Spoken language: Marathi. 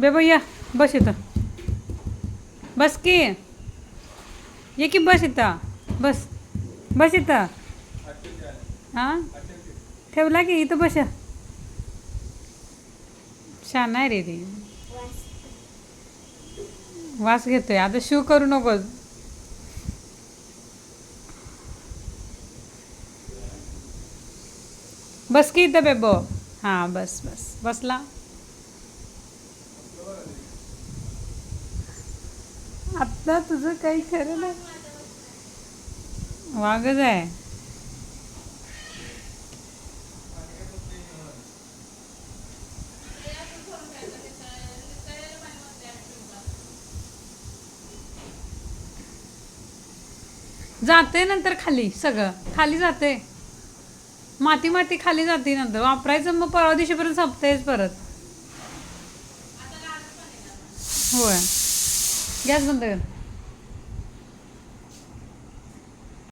बेबा या बस इथं. बस की ये की बस इथं. बस बस इथं. हां ठेवला की इथं बस. छान आहे रे ती. वास घेतोय आता. शू करू नकोस. बस की इथं बेबो. हां बस बस बसला. आत्ता तुझं काही खरं नाही. वागच आहे. जाते नंतर खाली सगळं खाली जाते. माती माती खाली जाते नंतर वापरायचं मग परवा दिवशीपर्यंत संपतेच परत. होय गॅस बंद कर.